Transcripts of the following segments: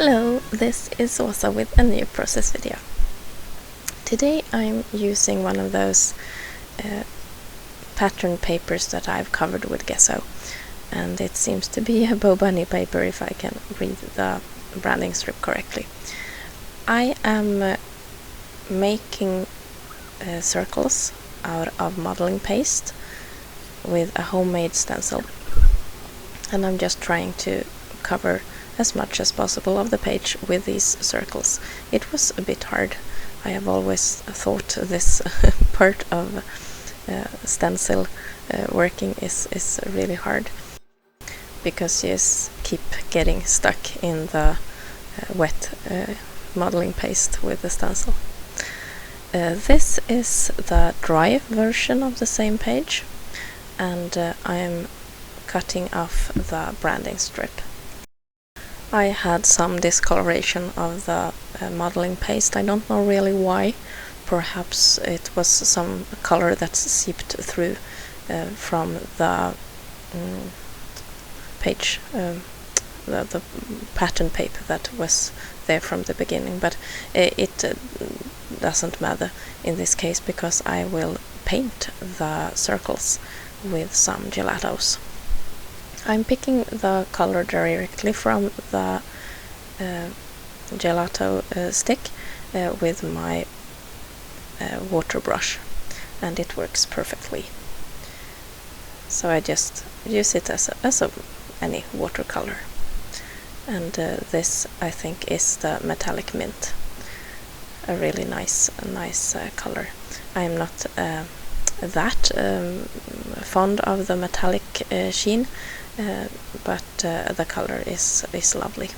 Hello, this is Åsa with a new process video. Today I'm using one of those pattern papers that I've covered with gesso, and it seems to be a Bo Bunny paper if I can read the branding strip correctly. I am making circles out of modeling paste with a homemade stencil, and I'm just trying to cover as much as possible of the page with these circles. It was a bit hard. I have always thought this part of stencil working is really hard, because you just keep getting stuck in the wet modeling paste with the stencil. This is the dry version of the same page, and I am cutting off the branding strip. I had some discoloration of the modeling paste. I don't know really why. Perhaps it was some color that seeped through from the page, the pattern paper that was there from the beginning, but it doesn't matter in this case, because I will paint the circles with some gelatos. I'm picking the color directly from the gelato stick with my water brush, and it works perfectly. So I just use it as any watercolor. And this, I think, is the metallic mint, a really nice color. I am not that fond of the metallic sheen, but the color is lovely.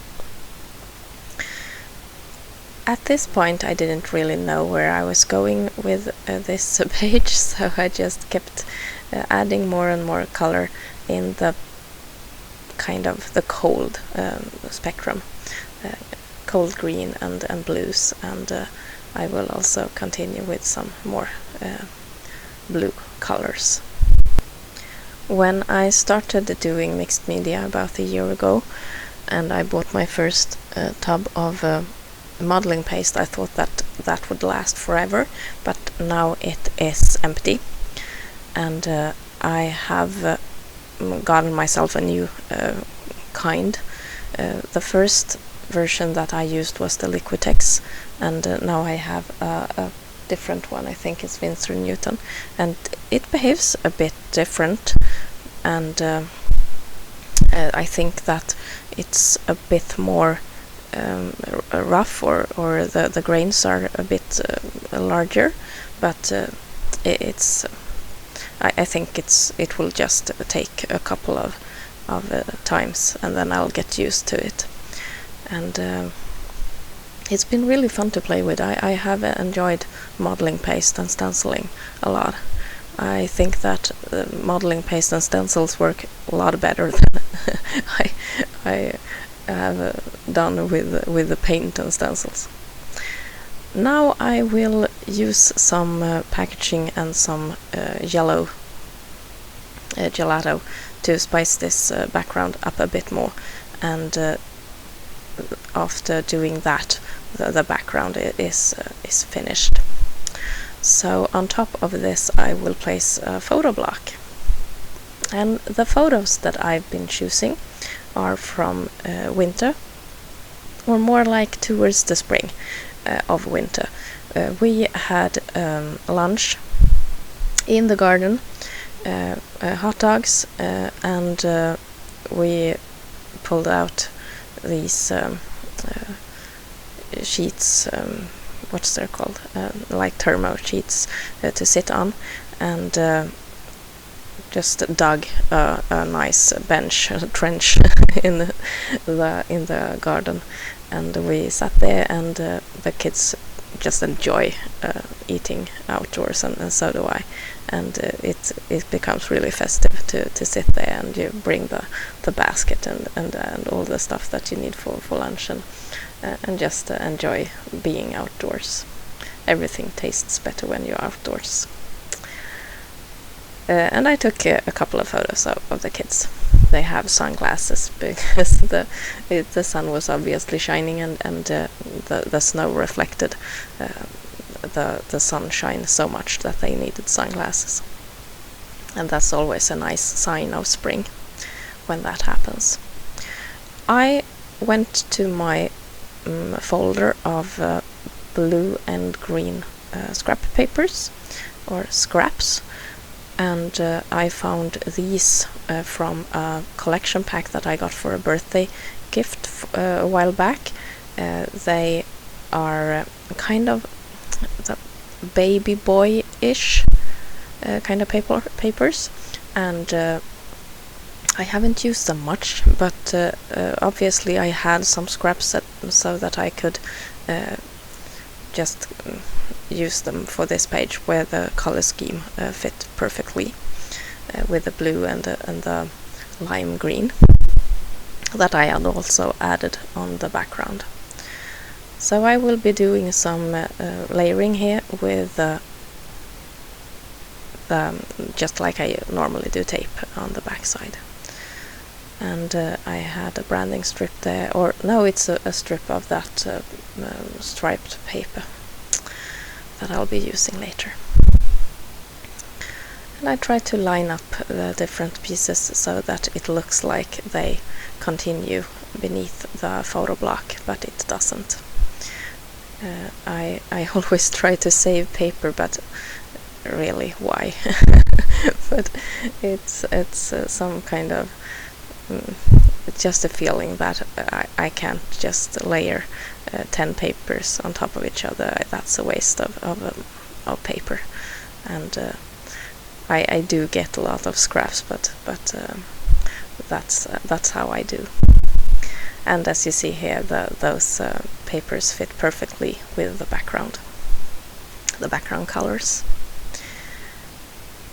At this point I didn't really know where I was going with this page, so I just kept adding more and more color in the kind of the cold spectrum, cold green and blues, and I will also continue with some more blue colors. When I started doing mixed media about a year ago, and I bought my first tub of modeling paste, I thought that would last forever, but now it is empty, and I have gotten myself a new kind. The first version that I used was the Liquitex, and now I have a different one. I think it's Winsor & Newton, and it behaves a bit different, and I think that it's a bit more rough, or the grains are a bit larger, but I think it will just take a couple of times, and then I'll get used to it. And it's been really fun to play with. I have enjoyed modeling paste and stenciling a lot. I think that modeling paste and stencils work a lot better than I have done with the paint and stencils. Now I will use some packaging and some yellow gelato to spice this background up a bit more, and after doing that, the background is finished. So on top of this I will place a photo block, and the photos that I've been choosing are from winter, or more like towards the spring of winter. We had lunch in the garden, hot dogs, and we pulled out these sheets, what's they're called, like thermo sheets to sit on, and just dug a nice bench, a trench in the garden, and we sat there, and the kids just enjoy eating outdoors, and so do I, and it becomes really festive to sit there, and you bring the basket and all the stuff that you need for lunch, and just enjoy being outdoors. Everything tastes better when you're outdoors. And I took a couple of photos of the kids. they have sunglasses, because the sun was obviously shining, and the snow reflected the sunshine so much that they needed sunglasses. And that's always a nice sign of spring when that happens. I went to my folder of blue and green scrap papers, or scraps, and I found these from a collection pack that I got for a birthday gift a while back. They are kind of the baby boy-ish kind of papers, and I haven't used them much, but obviously I had some scraps so that I could just use them for this page, where the color scheme fit perfectly with the blue and the lime green that I had also added on the background. So I will be doing some layering here with just like I normally do, tape on the back side. And I had a branding strip there, or no, it's a strip of that striped paper that I'll be using later. And I try to line up the different pieces so that it looks like they continue beneath the photo block, but it doesn't. I always try to save paper, but really, why? But it's some kind of just a feeling that I can't just layer 10 papers on top of each other. That's a waste of paper, and I do get a lot of scraps, but that's how I do. And as you see here, those papers fit perfectly with the background colors.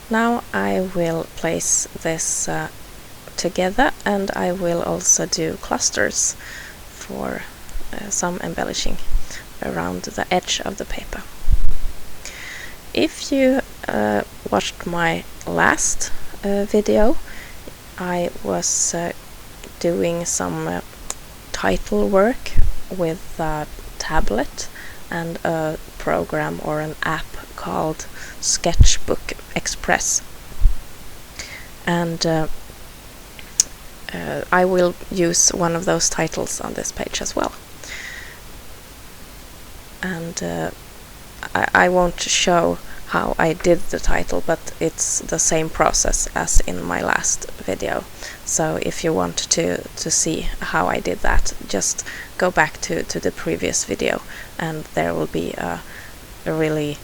Now I will place this together, and I will also do clusters for some embellishing around the edge of the paper. If you watched my last video, I was doing some title work with a tablet and a program or an app called Sketchbook Express, and I will use one of those titles on this page as well. And I won't show how I did the title, but it's the same process as in my last video. So if you want to see how I did that, just go back to the previous video, and there will be a really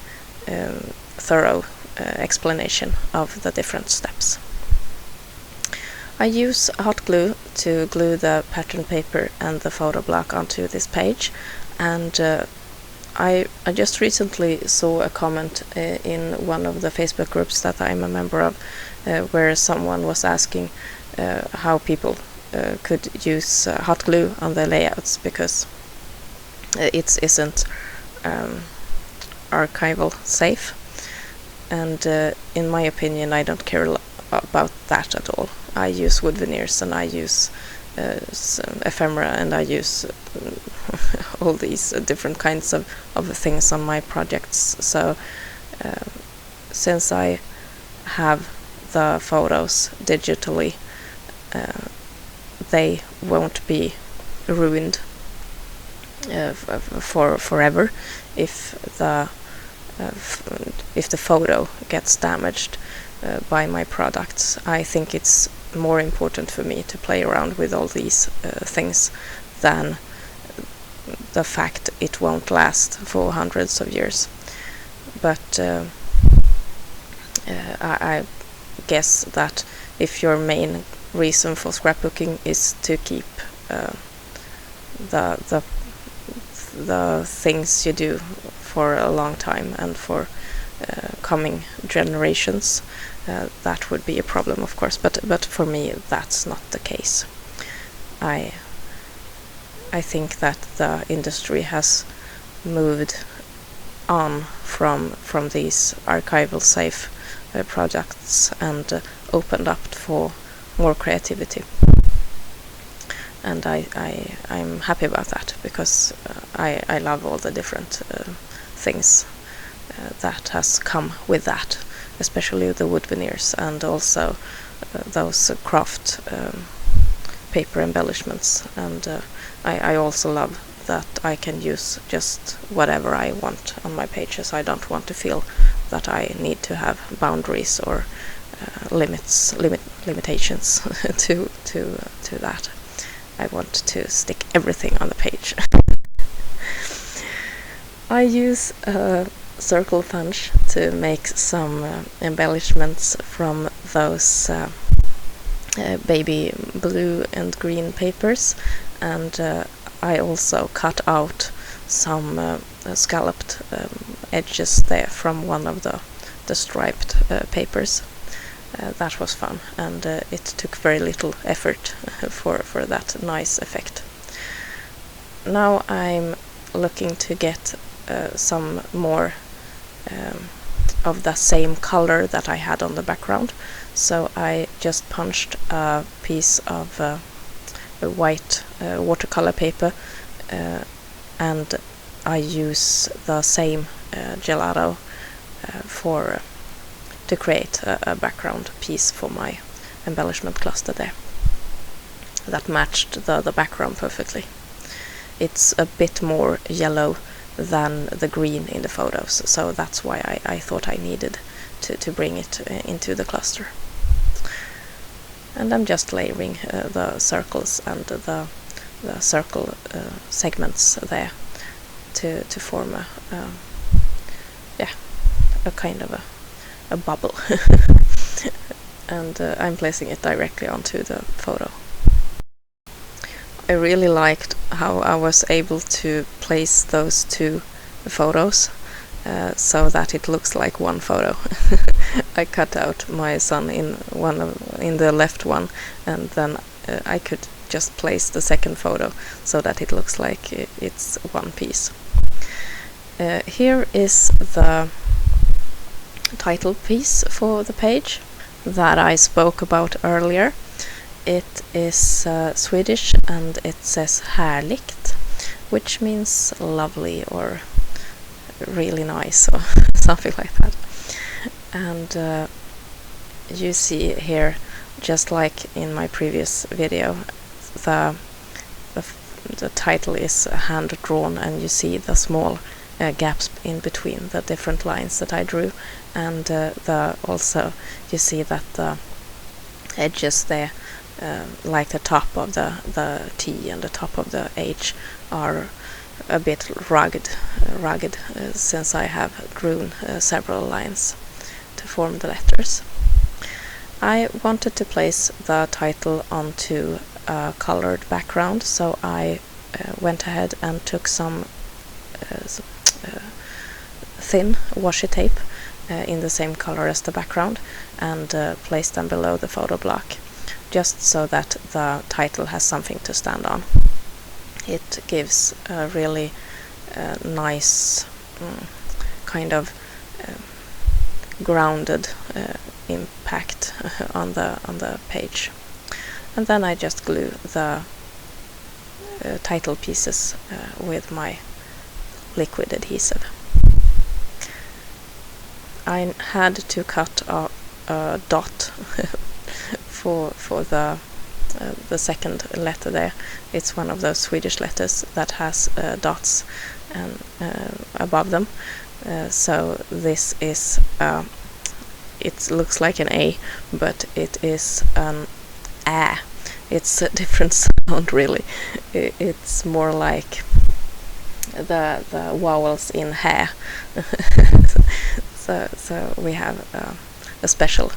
thorough explanation of the different steps. I use hot glue to glue the pattern paper and the photo block onto this page, and I just recently saw a comment in one of the Facebook groups that I'm a member of, where someone was asking how people could use hot glue on their layouts, because it isn't archival safe, and in my opinion I don't care about that at all. I use wood veneers, and I use ephemera, and I use all these different kinds of things on my projects. So since I have the photos digitally, they won't be ruined for forever if the photo gets damaged by my products. I think it's more important for me to play around with all these things than the fact it won't last for hundreds of years. But I guess that if your main reason for scrapbooking is to keep the things you do for a long time and for coming generations, that would be a problem, of course, but for me that's not the case. I think that the industry has moved on from these archival safe products and opened up for more creativity. And I'm happy about that, because I love all the different things that has come with that, especially the wood veneers, and also those craft paper embellishments. And I also love that I can use just whatever I want on my pages. I don't want to feel that I need to have boundaries or limitations to that. I want to stick everything on the page. I use circle punch to make some embellishments from those baby blue and green papers, and I also cut out some scalloped edges there from one of the striped papers. That was fun, and it took very little effort for that nice effect. Now I'm looking to get some more of the same color that I had on the background, so I just punched a piece of a white watercolor paper, and I use the same gelato to create a background piece for my embellishment cluster there that matched the background perfectly. It's a bit more yellow than the green in the photos, so that's why I thought I needed to bring it into the cluster. And I'm just layering the circles and the circle segments there to form a kind of a bubble. And I'm placing it directly onto the photo. I really liked how I was able to place those two photos so that it looks like one photo. I cut out my son in the left one, and then I could just place the second photo so that it looks like it's one piece. Here is the title piece for the page that I spoke about earlier. It is Swedish, and it says Härligt, which means lovely or really nice or something like that. And you see here, just like in my previous video, the title is hand drawn, and you see the small gaps in between the different lines that I drew, and also you see that the edges there, like the top of the T and the top of the H, are a bit rugged, since I have drawn several lines to form the letters. I wanted to place the title onto a colored background, so I went ahead and took some thin washi tape in the same color as the background, and placed them below the photo block, just so that the title has something to stand on. It gives a really nice kind of grounded impact on the page. And then I just glue the title pieces with my liquid adhesive. I had to cut a dot for the second letter there. It's one of those Swedish letters that has dots and above them. So this is it looks like an A, but it is an A. It's a different sound, really. It's more like the vowels in hair. So we have a special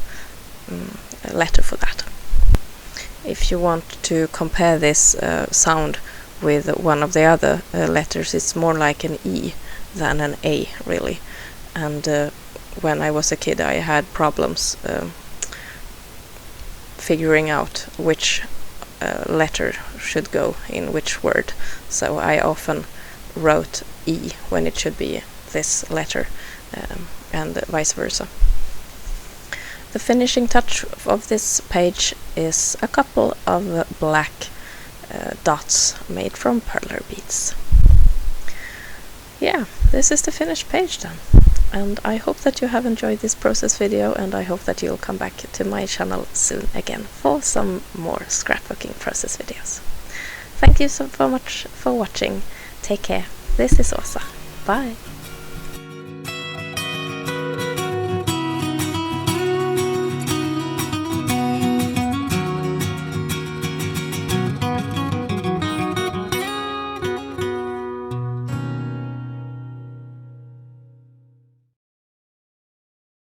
letter for that. If you want to compare this sound with one of the other letters, it's more like an E than an A, really. And when I was a kid, I had problems figuring out which letter should go in which word, so I often wrote E when it should be this letter, and vice versa. The finishing touch of this page is a couple of black dots made from perler beads. Yeah, this is the finished page done. And I hope that you have enjoyed this process video, and I hope that you'll come back to my channel soon again for some more scrapbooking process videos. Thank you so much for watching. Take care. This is Åsa. Bye.